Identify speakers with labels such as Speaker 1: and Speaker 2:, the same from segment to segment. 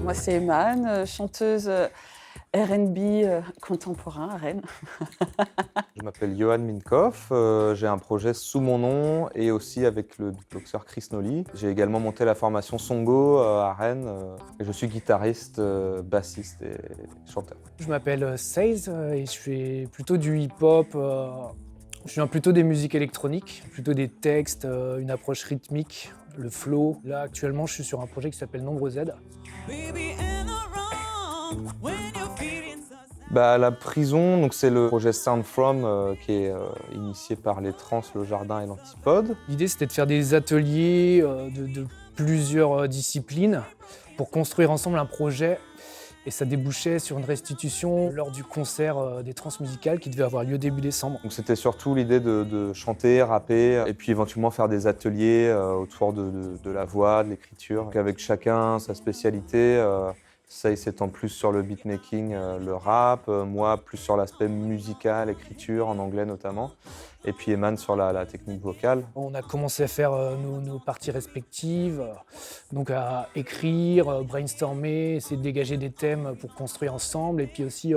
Speaker 1: Moi, c'est Eman, chanteuse R&B contemporain à Rennes.
Speaker 2: Je m'appelle Johan Minkoff, j'ai un projet sous mon nom et aussi avec le beatboxer Chris Nolly. J'ai également monté la formation Songo à Rennes et je suis guitariste, bassiste et chanteur.
Speaker 3: Je m'appelle Seize et je fais plutôt du hip-hop. Je viens plutôt des musiques électroniques, plutôt des textes, une approche rythmique, le flow. Là, actuellement, je suis sur un projet qui s'appelle Nombre Z.
Speaker 2: La prison, donc c'est le projet Sound From qui est initié par les Trans, le Jardin et l'Antipode.
Speaker 3: L'idée, c'était de faire des ateliers de plusieurs disciplines pour construire ensemble un projet. Et ça débouchait sur une restitution lors du concert des Transmusicales qui devait avoir lieu début décembre.
Speaker 2: Donc c'était surtout l'idée de chanter, rapper et puis éventuellement faire des ateliers autour de la voix, de l'écriture. Avec chacun sa spécialité. Ça, il s'étend plus sur le beatmaking, le rap, moi plus sur l'aspect musical, écriture, en anglais notamment, et puis Eman sur la technique vocale.
Speaker 3: On a commencé à faire nos parties respectives, donc à écrire, brainstormer, essayer de dégager des thèmes pour construire ensemble, et puis aussi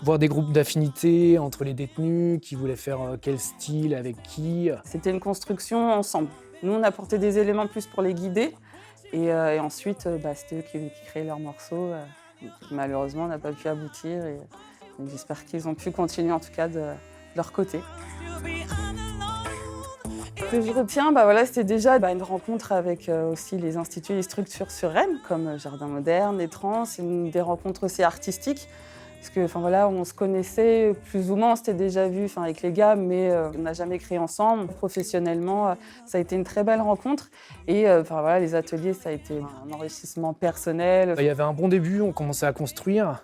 Speaker 3: voir des groupes d'affinité entre les détenus, qui voulaient faire quel style, avec qui.
Speaker 1: C'était une construction ensemble. Nous, on apportait des éléments plus pour les guider. Et ensuite, c'était eux qui créaient leurs morceaux. Malheureusement, on n'a pas pu aboutir. Et j'espère qu'ils ont pu continuer, en tout cas, de leur côté. Ce que je retiens, c'était déjà une rencontre avec aussi les instituts et les structures sur Rennes, comme Jardin Moderne, les Trans, et des rencontres aussi artistiques. Parce que, on se connaissait plus ou moins, on s'était déjà vu avec les gars, mais on n'a jamais créé ensemble. Professionnellement, ça a été une très belle rencontre. Et les ateliers, ça a été un enrichissement personnel.
Speaker 3: Il y avait un bon début, on commençait à construire.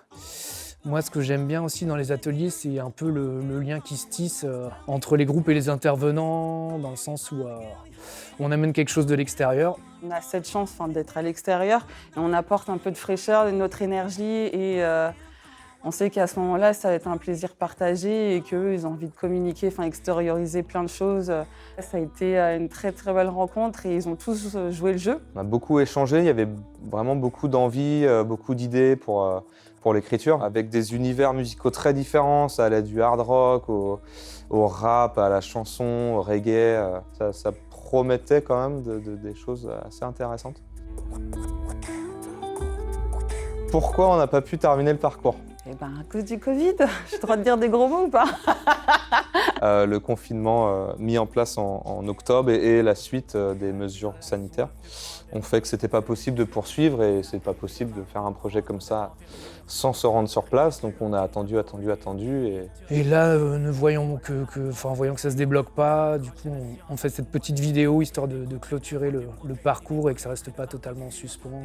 Speaker 3: Moi, ce que j'aime bien aussi dans les ateliers, c'est un peu le lien qui se tisse entre les groupes et les intervenants, dans le sens où on amène quelque chose de l'extérieur.
Speaker 1: On a cette chance d'être à l'extérieur et on apporte un peu de fraîcheur, de notre énergie et on sait qu'à ce moment-là, ça va être un plaisir partagé et qu'eux, ils ont envie de communiquer, extérioriser plein de choses. Ça a été une très très belle rencontre et ils ont tous joué le jeu.
Speaker 2: On a beaucoup échangé, il y avait vraiment beaucoup d'envie, beaucoup d'idées pour l'écriture, avec des univers musicaux très différents. Ça allait du hard rock au rap, à la chanson, au reggae. Ça promettait quand même des choses assez intéressantes. Pourquoi on n'a pas pu terminer le parcours ?
Speaker 1: À cause du Covid, j'ai le droit de dire des gros mots ou pas ?
Speaker 2: Le confinement mis en place en octobre et la suite des mesures sanitaires ont fait que c'était pas possible de poursuivre et c'est pas possible de faire un projet comme ça sans se rendre sur place. Donc on a attendu.
Speaker 3: Et là, voyant que ça se débloque pas, du coup on fait cette petite vidéo histoire de clôturer le parcours et que ça reste pas totalement en suspens.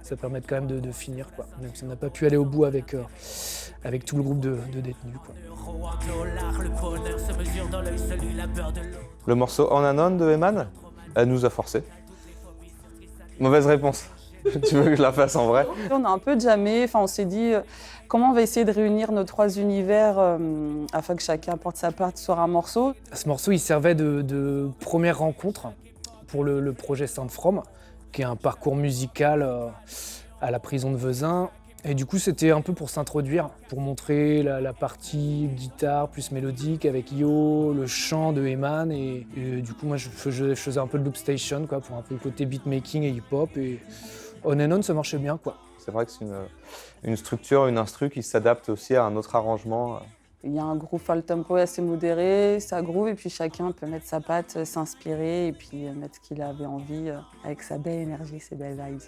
Speaker 3: Ça permet quand même de finir, même si on n'a pas pu aller au bout avec tout le groupe de détenus.
Speaker 2: Le morceau On and On de Eman, elle nous a forcés. Mauvaise réponse. Tu veux que je la fasse en vrai ?
Speaker 1: On a un peu jammé, on s'est dit comment on va essayer de réunir nos trois univers afin que chacun apporte sa part sur un morceau.
Speaker 3: Ce morceau, il servait de première rencontre pour le projet Sound From, qui est un parcours musical à la prison de Vezin. Et du coup, c'était un peu pour s'introduire, pour montrer la partie guitare plus mélodique avec Yo, le chant de Eman. Et du coup, moi, je faisais un peu de loop station, pour un peu le côté beatmaking et hip-hop. Et On and On, ça marchait bien,
Speaker 2: C'est vrai que c'est une structure, une instru qui s'adapte aussi à un autre arrangement.
Speaker 1: Il y a un groove à le tempo assez modéré, ça groove et puis chacun peut mettre sa patte, s'inspirer et puis mettre ce qu'il avait envie avec sa belle énergie, ses belles vibes.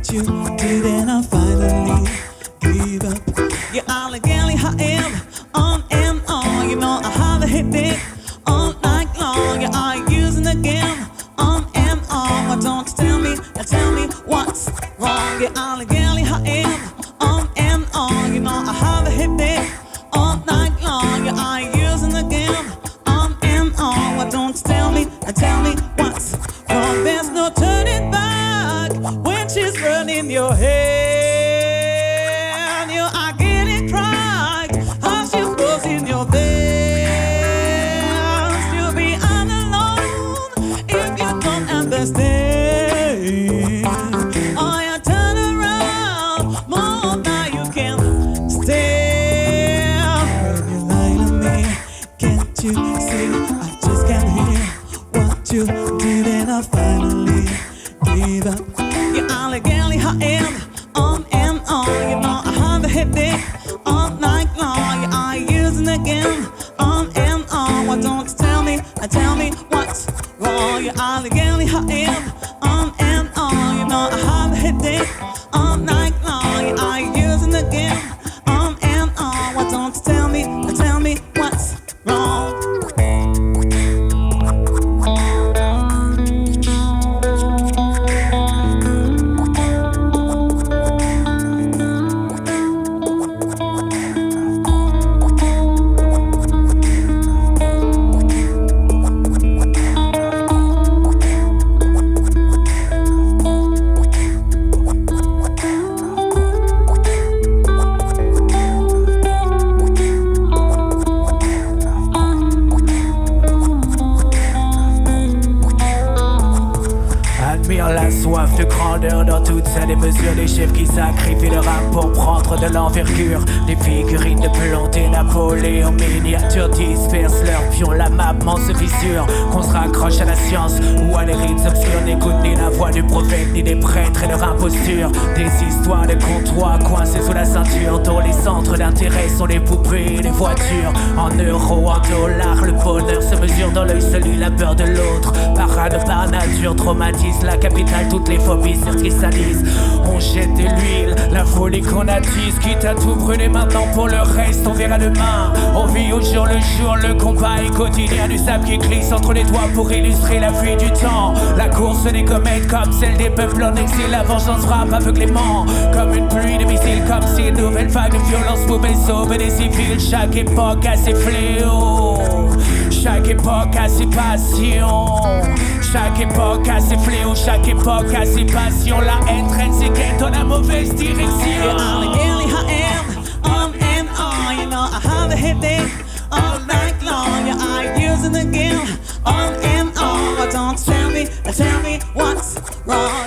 Speaker 4: what you did and I finally gave up. Yeah, I'll again however, on and on. You know I have a headache all night long. Yeah, I using again, on and on. Why don't you tell me what's wrong? Yeah, I'll again however, on and on. You know I have a headache all night long. Yeah, I using again, on and on. Why don't you tell me what's wrong? There's no turning back when she's running your head. You are getting cracked how she was in your bed. You'll be all alone if you don't understand. Oh, you turn around more now you can't stand. When you lie to me, can't you see? I just can't hear what you did and I finally gave up. Yeah, I'll again however, on and on. You know I have a headache all night long. Yeah, I using again, on and on. Why don't you tell me what's wrong? Yeah, I'll again however, on and on. You know I have a headache all night long. Yeah, I using again, on and on. Why don't you tell me what's wrong?
Speaker 5: Admire la soif de grandeur dans toutes sa démesure. Des chefs qui sacrifient leur âme pour prendre de l'envergure. Des figurines de plomb, des Napoléons miniatures dispersent leurs pions. La map se fissure, qu'on se raccroche à la science ou à des rites obscurs. N'écoute ni la voix du prophète ni des prêtres et leur imposture. Des histoires de comptoirs coincés sous la ceinture, dont les centres d'intérêt sont les poupées et les voitures. En euros, en dollars, le bonheur se mesure dans l'œil celui, la peur de l'autre. Parade par nature traumatise la capitale, toutes les phobies cristallisent. On jette de l'huile, la folie qu'on attise. Quitte à tout brûler maintenant, pour le reste on verra demain. On vit au jour le jour, le combat est quotidien. Du sable qui glisse entre les doigts pour illustrer la fuite du temps. La course des comètes comme celle des peuples en exil. La vengeance frappe aveuglément comme une pluie de missiles. Comme si une nouvelle vague de violence pouvait sauver des civils. Chaque époque a ses fléaux, chaque époque a ses passions. Chaque époque a ses fléaux, chaque époque a ses passions. La haine traîne ses quêtes dans la mauvaise direction.
Speaker 4: I'm again I am, on and on. You know I have a headache all night long. Yeah, I using again, on and on. But don't tell me what's wrong.